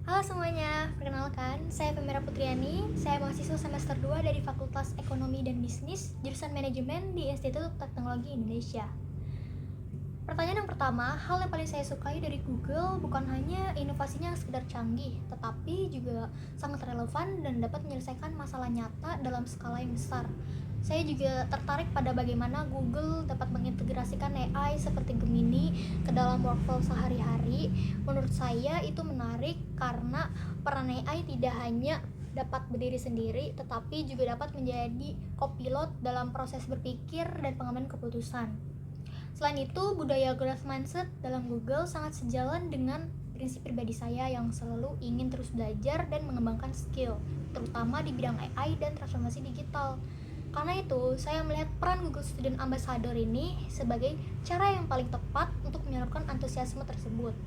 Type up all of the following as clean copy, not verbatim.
Halo semuanya, perkenalkan, saya Femira Putriani. Saya mahasiswa semester 2 dari Fakultas Ekonomi dan Bisnis, jurusan Manajemen di Institut Teknologi Indonesia. Pertanyaan yang pertama, hal yang paling saya sukai dari Google bukan hanya inovasinya yang sekedar canggih, tetapi juga sangat relevan dan dapat menyelesaikan masalah nyata dalam skala yang besar. Saya juga tertarik pada bagaimana Google dapat mengintegrasikan AI seperti Gemini ke dalam workflow sehari-hari. Menurut saya itu menarik karena peran AI tidak hanya dapat berdiri sendiri, tetapi juga dapat menjadi kopilot dalam proses berpikir dan pengambilan keputusan. Selain itu, budaya growth mindset dalam Google sangat sejalan dengan prinsip pribadi saya yang selalu ingin terus belajar dan mengembangkan skill, terutama di bidang AI dan transformasi digital. Karena itu, saya melihat peran Google Student Ambassador ini sebagai cara yang paling tepat untuk menyalurkan antusiasme tersebut.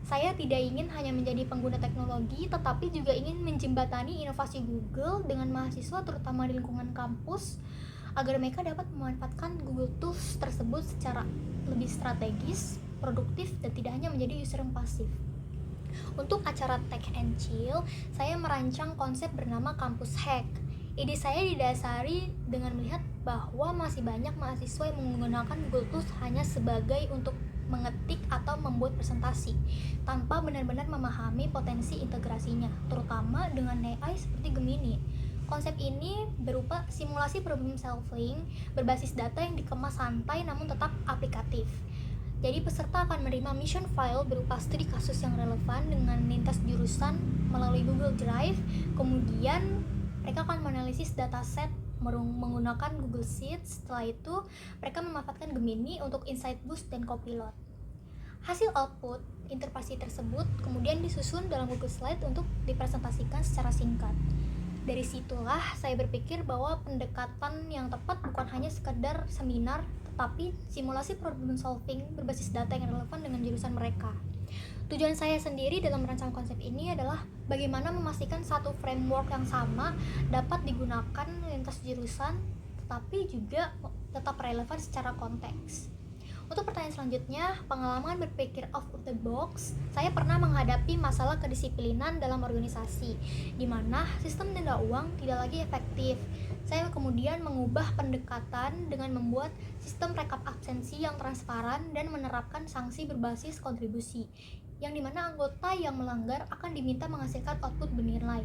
Saya tidak ingin hanya menjadi pengguna teknologi, tetapi juga ingin menjembatani inovasi Google dengan mahasiswa terutama di lingkungan kampus, agar mereka dapat memanfaatkan Google Tools tersebut secara lebih strategis, produktif, dan tidak hanya menjadi user yang pasif. Untuk acara Tech and Chill, saya merancang konsep bernama Kampus Hack. Ide saya didasari dengan melihat bahwa masih banyak mahasiswa yang menggunakan Google Tools hanya sebagai untuk mengetik atau membuat presentasi, tanpa benar-benar memahami potensi integrasinya, terutama dengan AI seperti Gemini. Konsep ini berupa simulasi problem solving berbasis data yang dikemas santai namun tetap aplikatif. Jadi peserta akan menerima mission file berupa studi kasus yang relevan dengan lintas jurusan melalui Google Drive. Kemudian mereka akan menganalisis dataset menggunakan Google Sheets. Setelah itu mereka memanfaatkan Gemini untuk insight boost dan copilot. Hasil output interpretasi tersebut kemudian disusun dalam Google Slide untuk dipresentasikan secara singkat. Dari situlah saya berpikir bahwa pendekatan yang tepat bukan hanya sekedar seminar, tetapi simulasi problem solving berbasis data yang relevan dengan jurusan mereka. Tujuan saya sendiri dalam merancang konsep ini adalah bagaimana memastikan satu framework yang sama dapat digunakan lintas jurusan, tetapi juga tetap relevan secara konteks. Untuk pertanyaan selanjutnya, pengalaman berpikir out of the box, saya pernah menghadapi masalah kedisiplinan dalam organisasi, di mana sistem denda uang tidak lagi efektif. Saya kemudian mengubah pendekatan dengan membuat sistem rekap absensi yang transparan dan menerapkan sanksi berbasis kontribusi, yang dimana anggota yang melanggar akan diminta menghasilkan output bernilai,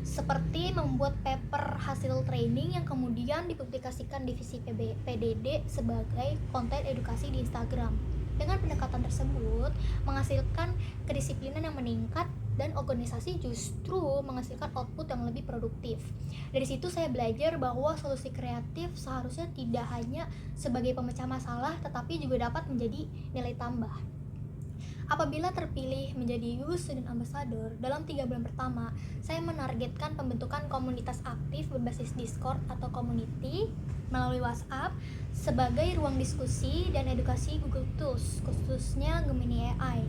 seperti membuat paper hasil training yang kemudian dipublikasikan divisi PDD sebagai konten edukasi di Instagram. Dengan pendekatan tersebut menghasilkan kedisiplinan yang meningkat dan organisasi justru menghasilkan output yang lebih produktif. Dari situ saya belajar bahwa solusi kreatif seharusnya tidak hanya sebagai pemecah masalah, tetapi juga dapat menjadi nilai tambah. Apabila terpilih menjadi Google Student Ambassador, dalam 3 bulan pertama, saya menargetkan pembentukan komunitas aktif berbasis Discord atau community melalui WhatsApp sebagai ruang diskusi dan edukasi Google Tools, khususnya Gemini AI.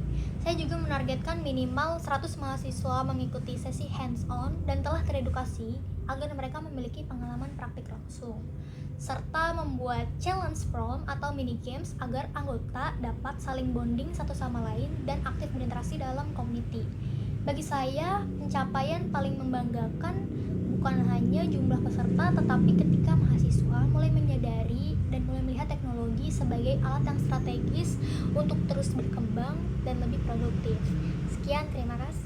Saya juga menargetkan minimal 100 mahasiswa mengikuti sesi hands-on dan telah teredukasi agar mereka memiliki pengalaman praktik langsung, serta membuat challenge prompt atau mini games agar anggota dapat saling bonding satu sama lain dan aktif berinteraksi dalam community. Bagi saya, pencapaian paling membanggakan bukan hanya jumlah peserta, tetapi ketika mahasiswa mulai menyadari dan mulai melihat teknologi sebagai alat yang strategis untuk terus berkembang dan lebih produktif. Sekian, terima kasih.